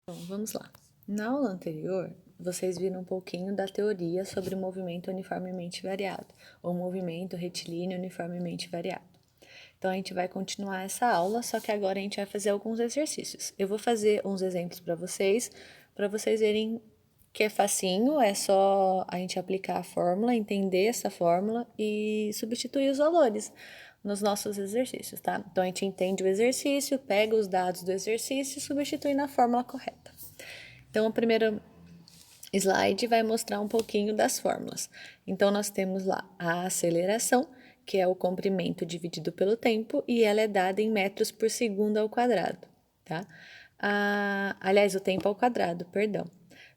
Bom, vamos lá. Na aula anterior, vocês viram um pouquinho da teoria sobre o movimento uniformemente variado, ou movimento retilíneo uniformemente variado. Então, a gente vai continuar essa aula, só que agora a gente vai fazer alguns exercícios. Eu vou fazer uns exemplos para vocês verem que é facinho, é só a gente aplicar a fórmula, entender essa fórmula e substituir os valores nos nossos exercícios, tá? Então, a gente entende o exercício, pega os dados do exercício e substitui na fórmula correta. Então, o primeiro slide vai mostrar um pouquinho das fórmulas. Então, nós temos lá a aceleração, que é o comprimento dividido pelo tempo, e ela é dada em metros por segundo ao quadrado, tá? Aliás, o tempo ao quadrado, perdão.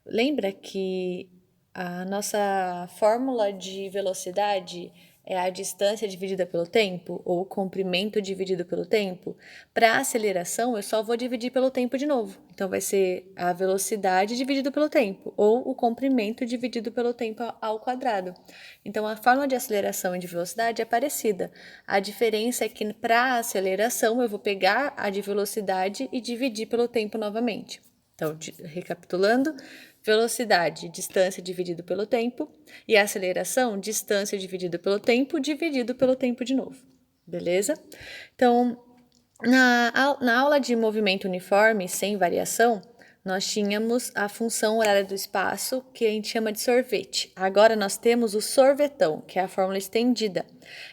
Lembra que a nossa fórmula de velocidade é a distância dividida pelo tempo, ou o comprimento dividido pelo tempo? Para a aceleração, eu só vou dividir pelo tempo de novo. Então, vai ser a velocidade dividido pelo tempo, ou o comprimento dividido pelo tempo ao quadrado. Então, a fórmula de aceleração e de velocidade é parecida. A diferença é que para a aceleração, eu vou pegar a de velocidade e dividir pelo tempo novamente. Então, recapitulando, velocidade, distância dividido pelo tempo, e aceleração, distância dividido pelo tempo de novo. Beleza? Então, na aula de movimento uniforme sem variação, nós tínhamos a função horária do espaço, que a gente chama de sorvete. Agora nós temos o sorvetão, que é a fórmula estendida.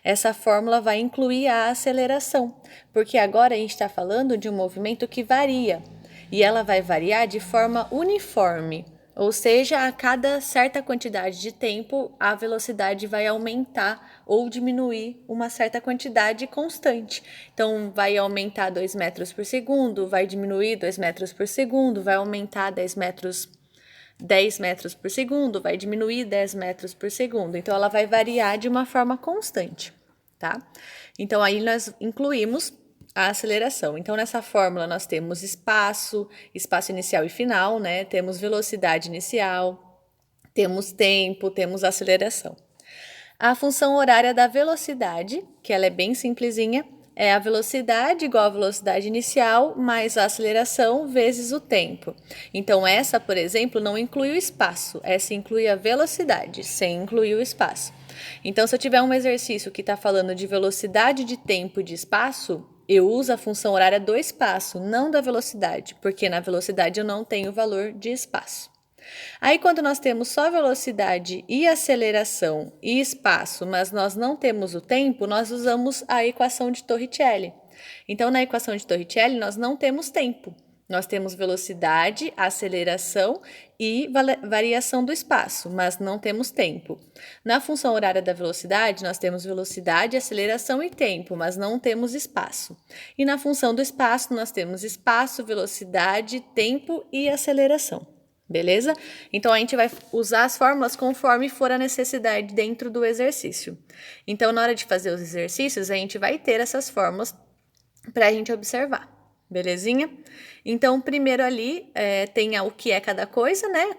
Essa fórmula vai incluir a aceleração, porque agora a gente está falando de um movimento que varia, e ela vai variar de forma uniforme. Ou seja, a cada certa quantidade de tempo, a velocidade vai aumentar ou diminuir uma certa quantidade constante. Então, vai aumentar 2 metros por segundo, vai diminuir 2 metros por segundo, vai aumentar 10 metros por segundo, vai diminuir 10 metros por segundo. Então, ela vai variar de uma forma constante, tá? Então, aí nós incluímos a aceleração. Então, nessa fórmula, nós temos espaço inicial e final, né? Temos velocidade inicial, temos tempo, temos aceleração. A função horária da velocidade, que ela é bem simplesinha, é a velocidade igual à velocidade inicial mais a aceleração vezes o tempo. Então, essa, por exemplo, não inclui o espaço, essa inclui a velocidade, sem incluir o espaço. Então, se eu tiver um exercício que está falando de velocidade de tempo e de espaço, eu uso a função horária do espaço, não da velocidade, porque na velocidade eu não tenho valor de espaço. Aí, quando nós temos só velocidade e aceleração e espaço, mas nós não temos o tempo, nós usamos a equação de Torricelli. Então, na equação de Torricelli, nós não temos tempo. Nós temos velocidade, aceleração e variação do espaço, mas não temos tempo. Na função horária da velocidade, nós temos velocidade, aceleração e tempo, mas não temos espaço. E na função do espaço, nós temos espaço, velocidade, tempo e aceleração. Beleza? Então, a gente vai usar as fórmulas conforme for a necessidade dentro do exercício. Então, na hora de fazer os exercícios, a gente vai ter essas fórmulas para a gente observar. Belezinha? Então, primeiro ali tem o que é cada coisa, né?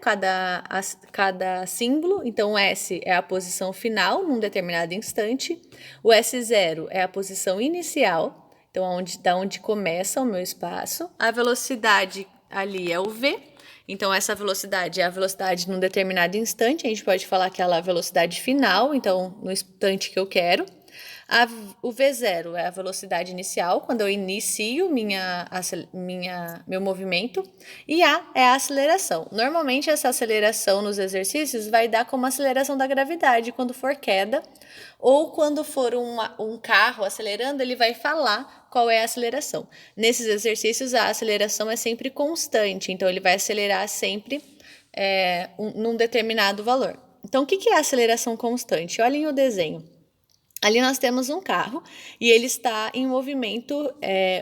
Cada símbolo. Então, o S é a posição final num determinado instante. O S0 é a posição inicial, então, da onde começa o meu espaço. A velocidade ali é o V. Então, essa velocidade é a velocidade num determinado instante. A gente pode falar que ela é a velocidade final, então, no instante que eu quero. O V0 é a velocidade inicial, quando eu inicio meu movimento. E A é a aceleração. Normalmente, essa aceleração nos exercícios vai dar como aceleração da gravidade, quando for queda. Ou quando for um carro acelerando, ele vai falar qual é a aceleração. Nesses exercícios, a aceleração é sempre constante, então ele vai acelerar sempre num determinado valor. Então, o que é a aceleração constante? Olhem o desenho. Ali nós temos um carro e ele está em movimento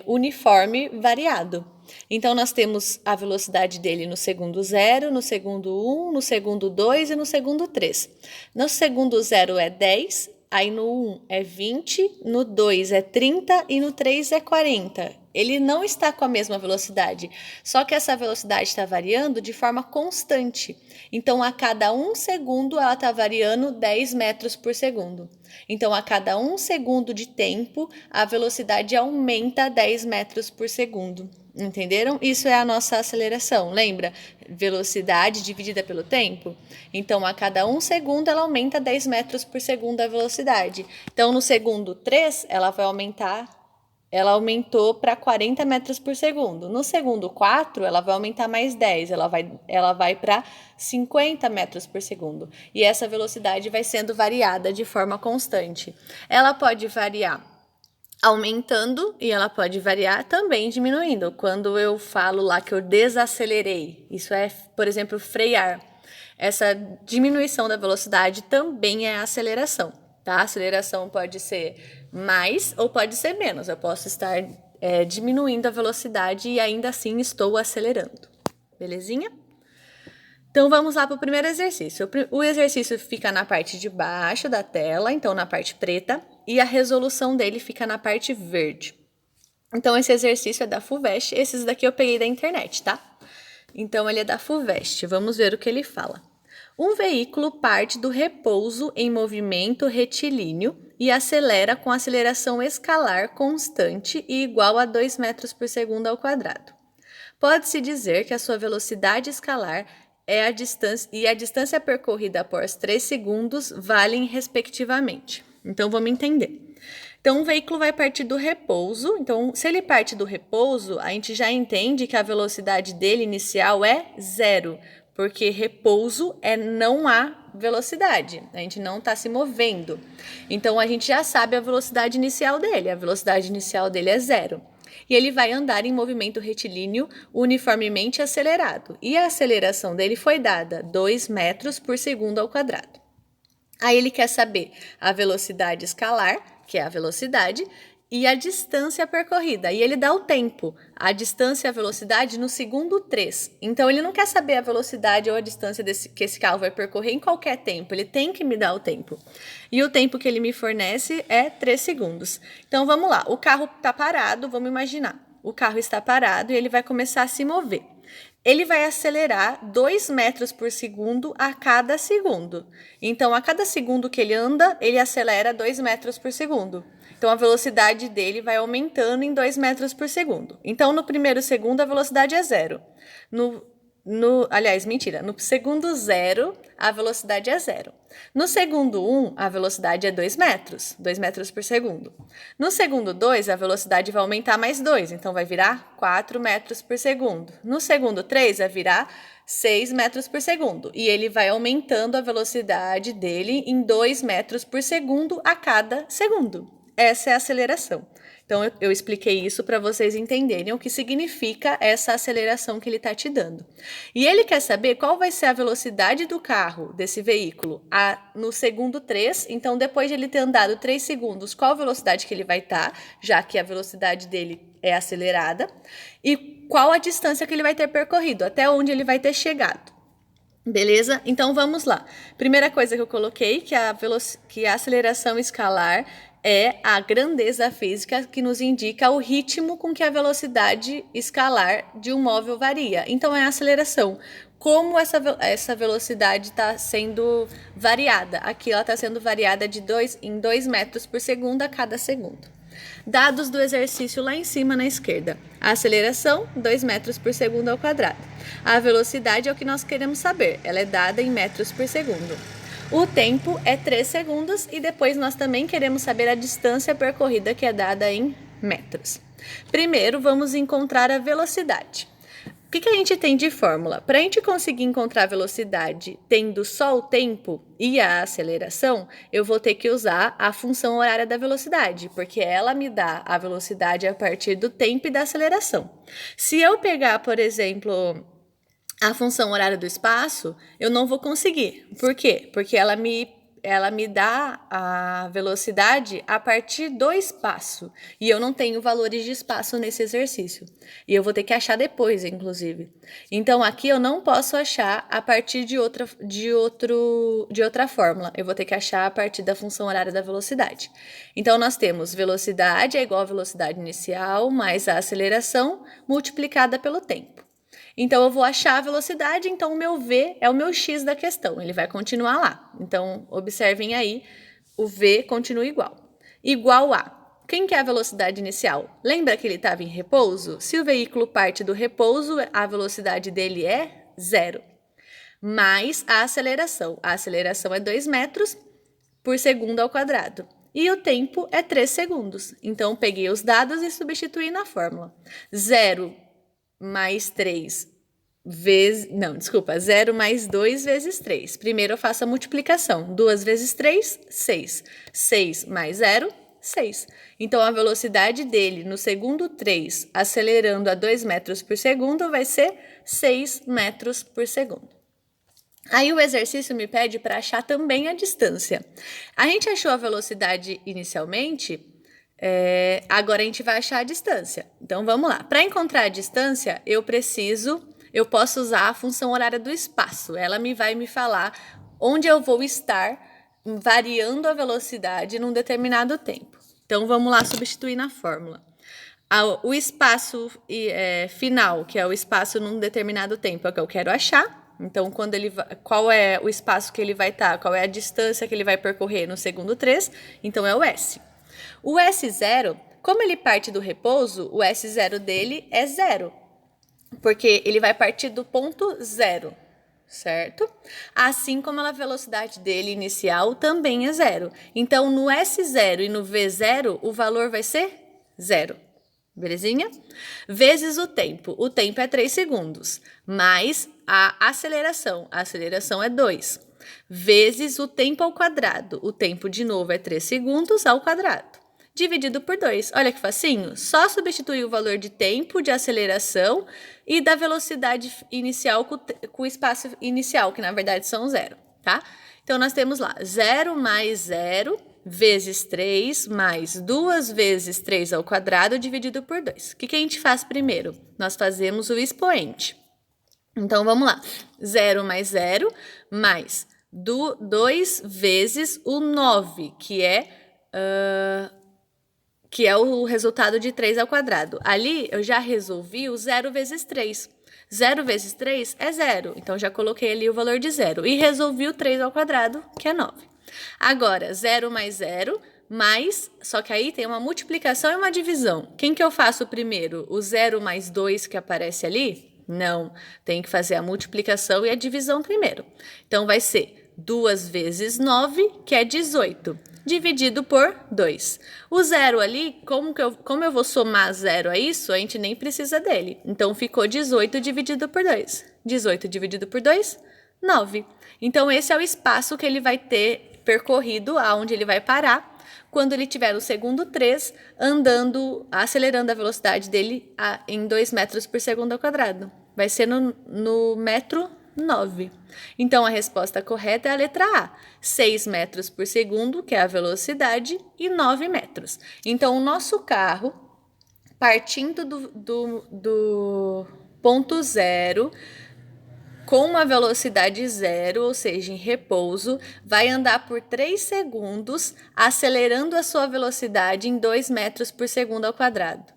uniforme variado. Então, nós temos a velocidade dele no segundo 0, no segundo 1, no segundo 2 e no segundo 3. No segundo 0 é 10, aí no 1 é 20, no 2 é 30 e no 3 é 40. Ele não está com a mesma velocidade, só que essa velocidade está variando de forma constante. Então, a cada 1 segundo, ela está variando 10 metros por segundo. Então, a cada 1 segundo de tempo, a velocidade aumenta 10 metros por segundo. Entenderam? Isso é a nossa aceleração. Lembra? Velocidade dividida pelo tempo? Então, a cada 1 segundo, ela aumenta 10 metros por segundo a velocidade. Então, no segundo 3, ela vai aumentar, ela aumentou para 40 metros por segundo. No segundo 4, ela vai aumentar mais 10, ela vai para 50 metros por segundo. E essa velocidade vai sendo variada de forma constante. Ela pode variar aumentando e ela pode variar também diminuindo. Quando eu falo lá que eu desacelerei, isso é, por exemplo, frear. Essa diminuição da velocidade também é aceleração, tá? A aceleração pode ser mais ou pode ser menos. Eu posso estar diminuindo a velocidade e ainda assim estou acelerando. Belezinha? Então, vamos lá para o primeiro exercício. O exercício fica na parte de baixo da tela, então na parte preta, e a resolução dele fica na parte verde. Então, esse exercício é da FUVEST, esses daqui eu peguei da internet, tá? Então, ele é da FUVEST, vamos ver o que ele fala. Um veículo parte do repouso em movimento retilíneo e acelera com aceleração escalar constante e igual a 2 metros por segundo ao quadrado. Pode-se dizer que a sua velocidade escalar a distância percorrida após 3 segundos valem respectivamente. Então, vamos entender. Então, o veículo vai partir do repouso. Então, se ele parte do repouso, a gente já entende que a velocidade dele inicial é 0, porque repouso não há velocidade, a gente não está se movendo. Então, a gente já sabe a velocidade inicial dele. A velocidade inicial dele é 0. E ele vai andar em movimento retilíneo uniformemente acelerado. E a aceleração dele foi dada 2 metros por segundo ao quadrado. Aí ele quer saber a velocidade escalar, que é a velocidade, e a distância percorrida. E ele dá o tempo, a distância e a velocidade no segundo 3. Então, ele não quer saber a velocidade ou a distância que esse carro vai percorrer em qualquer tempo. Ele tem que me dar o tempo. E o tempo que ele me fornece é 3 segundos. Então, vamos lá. O carro está parado, vamos imaginar. O carro está parado e ele vai começar a se mover. Ele vai acelerar 2 metros por segundo a cada segundo. Então, a cada segundo que ele anda, ele acelera 2 metros por segundo. Então, a velocidade dele vai aumentando em 2 metros por segundo. Então, no primeiro segundo, a velocidade é 0. No segundo 0, a velocidade é 0. No segundo 1, a velocidade é 2 metros por segundo. No segundo 2, a velocidade vai aumentar mais 2, então vai virar 4 metros por segundo. No segundo 3, vai virar 6 metros por segundo. E ele vai aumentando a velocidade dele em 2 metros por segundo a cada segundo. Essa é a aceleração. Então, eu expliquei isso para vocês entenderem o que significa essa aceleração que ele está te dando. E ele quer saber qual vai ser a velocidade do carro, desse veículo, no segundo 3. Então, depois de ele ter andado 3 segundos, qual a velocidade que ele vai estar, já que a velocidade dele é acelerada, e qual a distância que ele vai ter percorrido, até onde ele vai ter chegado. Beleza? Então, vamos lá. Primeira coisa que eu coloquei, que a aceleração escalar é a grandeza física que nos indica o ritmo com que a velocidade escalar de um móvel varia. Então, é a aceleração. Como essa velocidade está sendo variada? Aqui ela está sendo variada em 2 metros por segundo a cada segundo. Dados do exercício lá em cima na esquerda. A aceleração, 2 metros por segundo ao quadrado. A velocidade é o que nós queremos saber. Ela é dada em metros por segundo. O tempo é 3 segundos e depois nós também queremos saber a distância percorrida, que é dada em metros. Primeiro, vamos encontrar a velocidade. O que a gente tem de fórmula? Para a gente conseguir encontrar a velocidade tendo só o tempo e a aceleração, eu vou ter que usar a função horária da velocidade, porque ela me dá a velocidade a partir do tempo e da aceleração. Se eu pegar, por exemplo, a função horária do espaço, eu não vou conseguir. Por quê? Porque ela me dá a velocidade a partir do espaço. E eu não tenho valores de espaço nesse exercício. E eu vou ter que achar depois, inclusive. Então, aqui eu não posso achar a partir de outra fórmula. Eu vou ter que achar a partir da função horária da velocidade. Então, nós temos velocidade é igual a velocidade inicial mais a aceleração multiplicada pelo tempo. Então, eu vou achar a velocidade, então o meu V é o meu X da questão, ele vai continuar lá. Então, observem aí, o V continua igual. Igual a quem que é a velocidade inicial? Lembra que ele estava em repouso? Se o veículo parte do repouso, a velocidade dele é 0. Mais a aceleração. A aceleração é 2 metros por segundo ao quadrado. E o tempo é 3 segundos. Então, peguei os dados e substituí na fórmula. 0 mais 3 vezes... Não, desculpa. 0 mais 2 vezes 3. Primeiro eu faço a multiplicação. 2 vezes 3, 6. 6 mais 0, 6. Então, a velocidade dele no segundo 3, acelerando a 2 metros por segundo, vai ser 6 metros por segundo. Aí o exercício me pede para achar também a distância. A gente achou a velocidade inicialmente, agora a gente vai achar a distância. Então vamos lá. Para encontrar a distância, eu posso usar a função horária do espaço. Ela vai me falar onde eu vou estar variando a velocidade num determinado tempo. Então vamos lá substituir na fórmula. O espaço final, que é o espaço num determinado tempo, é o que eu quero achar. Então, qual é o espaço que ele vai estar, qual é a distância que ele vai percorrer no segundo 3, então é o S. O S0, como ele parte do repouso, o S0 dele é 0, porque ele vai partir do ponto 0, certo? Assim como a velocidade dele inicial também é 0. Então, no S0 e no V0, o valor vai ser 0. Belezinha? Vezes o tempo. O tempo é 3 segundos. Mais a aceleração. A aceleração é 2. Vezes o tempo ao quadrado. O tempo, de novo, é 3 segundos ao quadrado. Dividido por 2. Olha que facinho. Só substituir o valor de tempo, de aceleração e da velocidade inicial com o espaço inicial, que na verdade são 0, tá? Então, nós temos lá 0 mais 0... vezes 3 mais 2 vezes 3 ao quadrado dividido por 2. O que a gente faz primeiro? Nós fazemos o expoente. Então, vamos lá. 0 mais 0 mais 2 vezes o 9, que é o resultado de 3 ao quadrado. Ali, eu já resolvi o 0 vezes 3. 0 vezes 3 é 0. Então, já coloquei ali o valor de 0. E resolvi o 3 ao quadrado, que é 9. Agora, 0 mais 0, mais... Só que aí tem uma multiplicação e uma divisão. Quem que eu faço primeiro? O 0 mais 2 que aparece ali? Não. Tem que fazer a multiplicação e a divisão primeiro. Então, vai ser 2 vezes 9, que é 18, dividido por 2. O 0 ali, como eu vou somar 0 a isso, a gente nem precisa dele. Então, ficou 18 dividido por 2. 18 dividido por 2, 9. Então, esse é o espaço que ele vai ter percorrido, aonde ele vai parar, quando ele tiver o segundo 3, acelerando a velocidade dele em 2 metros por segundo ao quadrado. Vai ser no metro 9. Então, a resposta correta é a letra A. 6 metros por segundo, que é a velocidade, e 9 metros. Então, o nosso carro, partindo do ponto 0, com uma velocidade 0, ou seja, em repouso, vai andar por 3 segundos, acelerando a sua velocidade em 2 metros por segundo ao quadrado.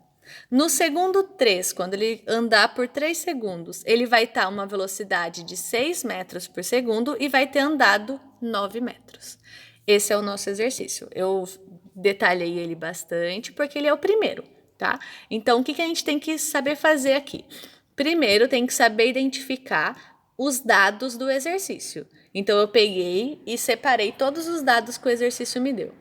No segundo 3, quando ele andar por 3 segundos, ele vai estar uma velocidade de 6 metros por segundo e vai ter andado 9 metros. Esse é o nosso exercício. Eu detalhei ele bastante porque ele é o primeiro, tá? Então, o que a gente tem que saber fazer aqui? Primeiro, tem que saber identificar os dados do exercício. Então, eu peguei e separei todos os dados que o exercício me deu.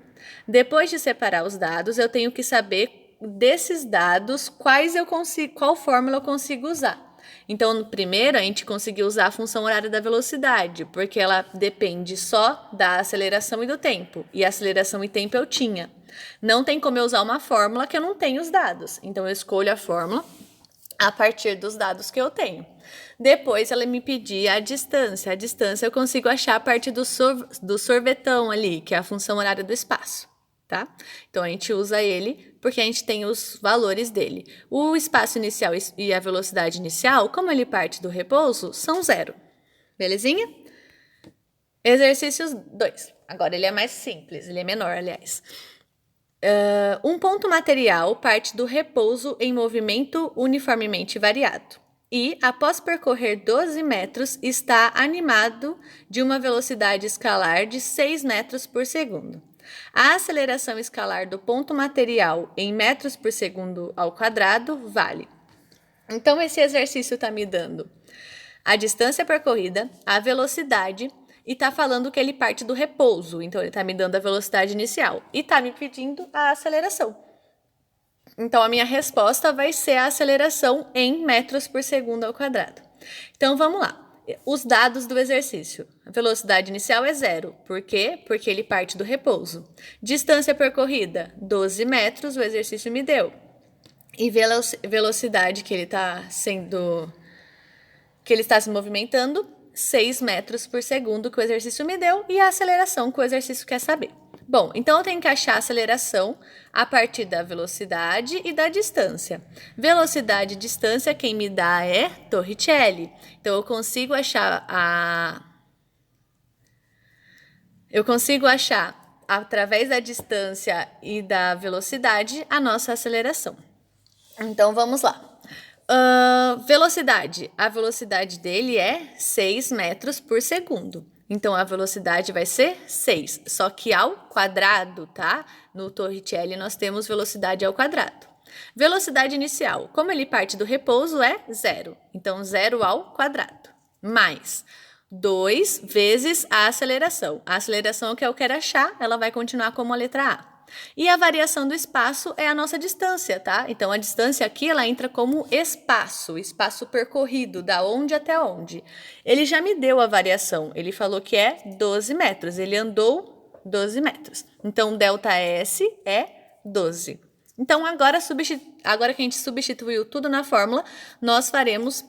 Depois de separar os dados, eu tenho que saber desses dados qual fórmula eu consigo usar. Então, no primeiro, a gente conseguiu usar a função horária da velocidade, porque ela depende só da aceleração e do tempo. E aceleração e tempo eu tinha. Não tem como eu usar uma fórmula que eu não tenho os dados. Então, eu escolho a fórmula a partir dos dados que eu tenho. Depois, ela me pedia a distância. A distância eu consigo achar a partir do sorvetão ali, que é a função horária do espaço, tá? Então, a gente usa ele porque a gente tem os valores dele. O espaço inicial e a velocidade inicial, como ele parte do repouso, são 0. Belezinha? Exercício 2. Agora, ele é mais simples, ele é menor, aliás. Um ponto material parte do repouso em movimento uniformemente variado e, após percorrer 12 metros, está animado de uma velocidade escalar de 6 metros por segundo. A aceleração escalar do ponto material em metros por segundo ao quadrado vale. Então, esse exercício está me dando a distância percorrida, a velocidade, e está falando que ele parte do repouso. Então, ele está me dando a velocidade inicial e está me pedindo a aceleração. Então, a minha resposta vai ser a aceleração em metros por segundo ao quadrado. Então, vamos lá. Os dados do exercício. A velocidade inicial é 0. Por quê? Porque ele parte do repouso. Distância percorrida, 12 metros, o exercício me deu. E velocidade que ele está se movimentando, 6 metros por segundo, que o exercício me deu, e a aceleração que o exercício quer saber. Bom, então eu tenho que achar a aceleração a partir da velocidade e da distância. Velocidade e distância, quem me dá é Torricelli. Então, eu consigo achar, através da distância e da velocidade, a nossa aceleração. Então, vamos lá. Velocidade. A velocidade dele é 6 metros por segundo. Então, a velocidade vai ser 6, só que ao quadrado, tá? No Torricelli, nós temos velocidade ao quadrado. Velocidade inicial. Como ele parte do repouso, é 0. Então, 0 ao quadrado. Mais 2 vezes a aceleração. A aceleração que eu quero achar, ela vai continuar como a letra A. E a variação do espaço é a nossa distância, tá? Então, a distância aqui, ela entra como espaço percorrido, da onde até onde. Ele já me deu a variação, ele falou que é 12 metros, ele andou 12 metros. Então, ΔS é 12. Então, agora que a gente substituiu tudo na fórmula, nós faremos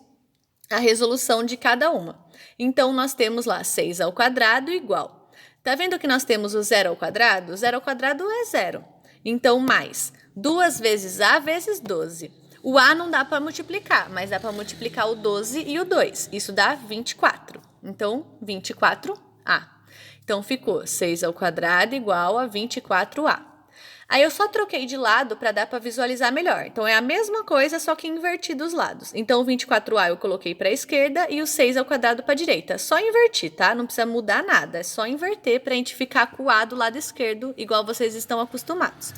a resolução de cada uma. Então, nós temos lá 6 ao quadrado igual. Tá vendo que nós temos o 0 ao quadrado? 0 ao quadrado é 0. Então, mais 2 vezes A vezes 12. O A não dá para multiplicar, mas dá para multiplicar o 12 e o 2. Isso dá 24. Então, 24A. Então, ficou 6 ao quadrado igual a 24A. Aí eu só troquei de lado para dar para visualizar melhor. Então, é a mesma coisa, só que invertido os lados. Então, o 24A eu coloquei para a esquerda e o 6 ao quadrado para a direita. Só invertir, tá? Não precisa mudar nada. É só inverter para a gente ficar com o A do lado esquerdo, igual vocês estão acostumados.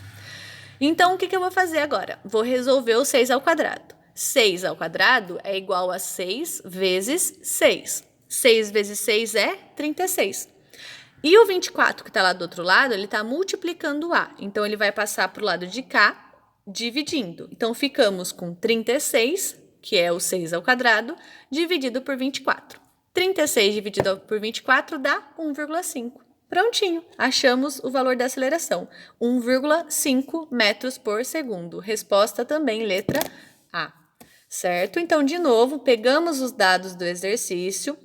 Então, o que eu vou fazer agora? Vou resolver o 6 ao quadrado. 6 ao quadrado é igual a 6 vezes 6. 6 vezes 6 é 36. E o 24, que está lá do outro lado, ele está multiplicando o A. Então, ele vai passar para o lado de cá, dividindo. Então, ficamos com 36, que é o 6 ao quadrado, dividido por 24. 36 dividido por 24 dá 1,5. Prontinho, achamos o valor da aceleração. 1,5 metros por segundo. Resposta também, letra A. Certo? Então, de novo, pegamos os dados do exercício,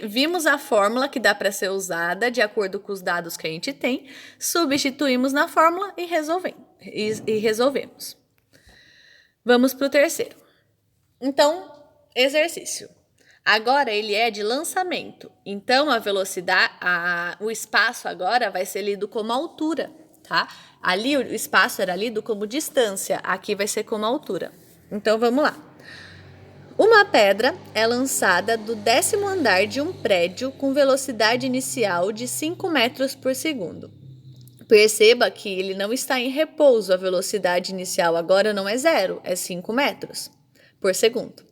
vimos a fórmula que dá para ser usada de acordo com os dados que a gente tem, substituímos na fórmula e resolvemos. Vamos para o terceiro. Então, exercício. Agora ele é de lançamento. Então, a velocidade, o espaço agora vai ser lido como altura, tá? Ali o espaço era lido como distância, aqui vai ser como altura. Então, vamos lá. Uma pedra é lançada do 10º andar de um prédio com velocidade inicial de 5 metros por segundo. Perceba que ele não está em repouso, a velocidade inicial agora não é 0, é 5 metros por segundo.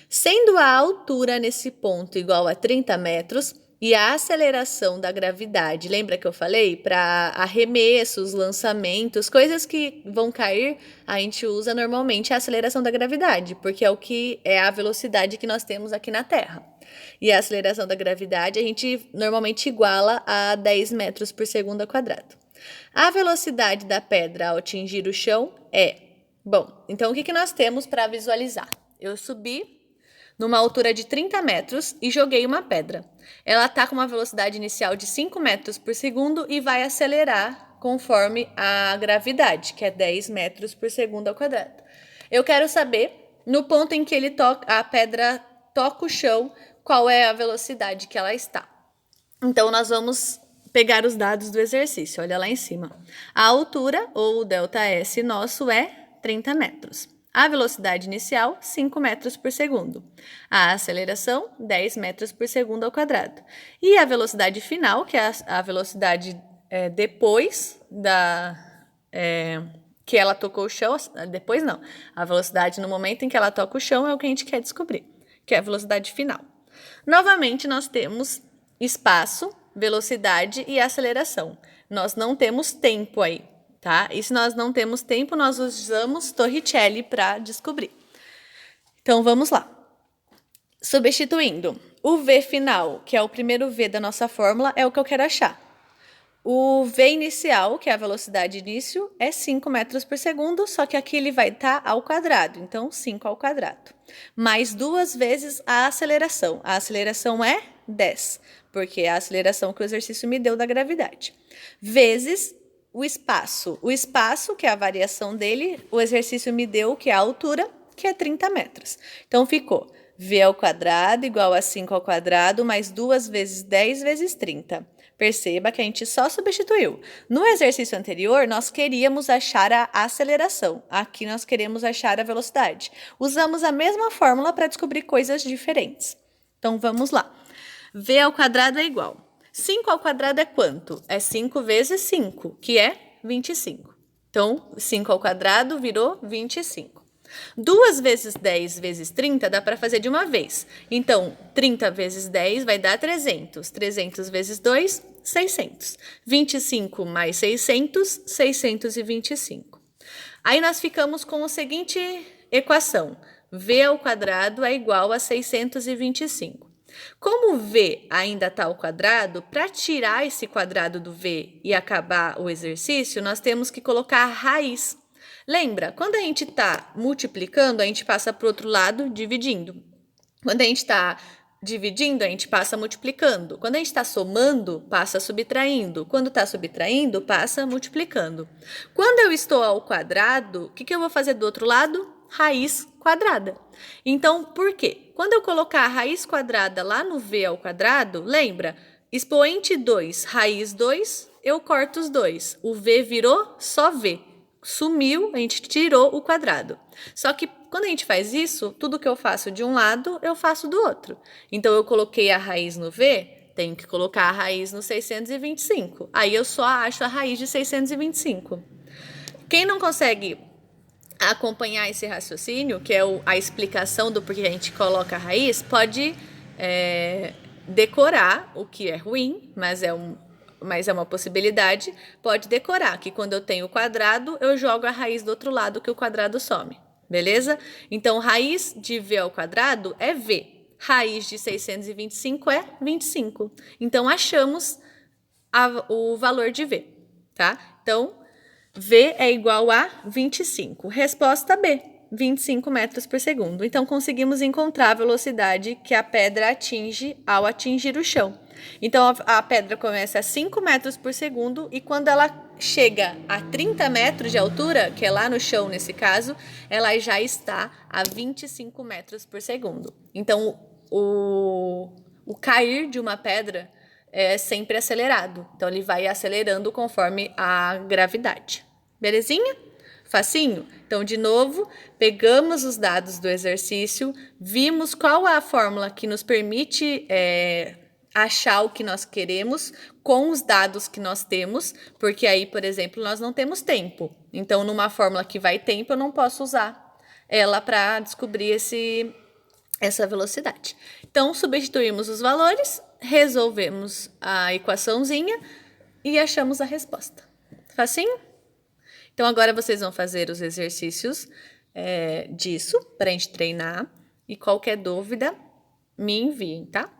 Sendo a altura nesse ponto igual a 30 metros e a aceleração da gravidade, lembra que eu falei? Para arremessos, lançamentos, coisas que vão cair, a gente usa normalmente a aceleração da gravidade, porque é o que é a velocidade que nós temos aqui na Terra. E a aceleração da gravidade a gente normalmente iguala a 10 metros por segundo ao quadrado. A velocidade da pedra ao atingir o chão é... Bom, então o que nós temos para visualizar? Eu subi numa altura de 30 metros e joguei uma pedra. Ela está com uma velocidade inicial de 5 metros por segundo e vai acelerar conforme a gravidade, que é 10 metros por segundo ao quadrado. Eu quero saber, no ponto em que a pedra toca o chão, qual é a velocidade que ela está. Então, nós vamos pegar os dados do exercício. Olha lá em cima. A altura, ou ΔS nosso, é 30 metros. A velocidade inicial, 5 metros por segundo. A aceleração, 10 metros por segundo ao quadrado. E a velocidade final, que é a velocidade depois que ela tocou o chão, depois não, a velocidade no momento em que ela toca o chão é o que a gente quer descobrir, que é a velocidade final. Novamente, nós temos espaço, velocidade e aceleração. Nós não temos tempo aí, tá? E se nós não temos tempo, nós usamos Torricelli para descobrir. Então, vamos lá. Substituindo, o V final, que é o primeiro V da nossa fórmula, é o que eu quero achar. O V inicial, que é a velocidade início, é 5 metros por segundo, só que aqui ele vai estar ao quadrado, então 5 ao quadrado. Mais 2 vezes a aceleração. A aceleração é 10, porque é a aceleração que o exercício me deu da gravidade. Vezes o espaço. O espaço, que é a variação dele, o exercício me deu, que é a altura, que é 30 metros. Então, ficou V ao quadrado igual a 5 ao quadrado, mais 2 vezes 10 vezes 30. Perceba que a gente só substituiu. No exercício anterior, nós queríamos achar a aceleração. Aqui nós queremos achar a velocidade. Usamos a mesma fórmula para descobrir coisas diferentes. Então, vamos lá. V ao quadrado é igual. 5 ao quadrado é quanto? É 5 vezes 5, que é 25. Então, 5 ao quadrado virou 25. 2 vezes 10 vezes 30 dá para fazer de uma vez. Então, 30 vezes 10 vai dar 300. 300 vezes 2, 600. 25 mais 600, 625. Aí nós ficamos com a seguinte equação. V ao quadrado é igual a 625. Como V ainda está ao quadrado, para tirar esse quadrado do V e acabar o exercício, nós temos que colocar a raiz. Lembra, quando a gente está multiplicando, a gente passa para o outro lado dividindo. Quando a gente está dividindo, a gente passa multiplicando. Quando a gente está somando, passa subtraindo. Quando está subtraindo, passa multiplicando. Quando eu estou ao quadrado, o que eu vou fazer do outro lado? Raiz quadrada. Então, por quê? Quando eu colocar a raiz quadrada lá no V ao quadrado, lembra? Expoente 2, raiz 2, eu corto os dois. O V virou só V. Sumiu, a gente tirou o quadrado. Só que quando a gente faz isso, tudo que eu faço de um lado, eu faço do outro. Então, eu coloquei a raiz no V, tenho que colocar a raiz no 625. Aí, eu só acho a raiz de 625. Quem não consegue acompanhar esse raciocínio, que é a explicação do porquê a gente coloca a raiz, pode decorar, o que é ruim, mas é uma possibilidade, pode decorar, que quando eu tenho o quadrado, eu jogo a raiz do outro lado, que o quadrado some, beleza? Então, raiz de V ao quadrado é V. Raiz de 625 é 25. Então, achamos o valor de V, tá? Então, V é igual a 25. Resposta B, 25 metros por segundo. Então, conseguimos encontrar a velocidade que a pedra atinge ao atingir o chão. Então, a pedra começa a 5 metros por segundo e quando ela chega a 30 metros de altura, que é lá no chão nesse caso, ela já está a 25 metros por segundo. Então, o cair de uma pedra é sempre acelerado. Então, ele vai acelerando conforme a gravidade. Belezinha? Facinho? Então, de novo, pegamos os dados do exercício, vimos qual é a fórmula que nos permite achar o que nós queremos com os dados que nós temos, porque aí, por exemplo, nós não temos tempo. Então, numa fórmula que vai tempo, eu não posso usar ela para descobrir essa velocidade. Então, substituímos os valores, resolvemos a equaçãozinha e achamos a resposta. Facinho? Então, agora vocês vão fazer os exercícios disso para a gente treinar e qualquer dúvida me enviem, tá?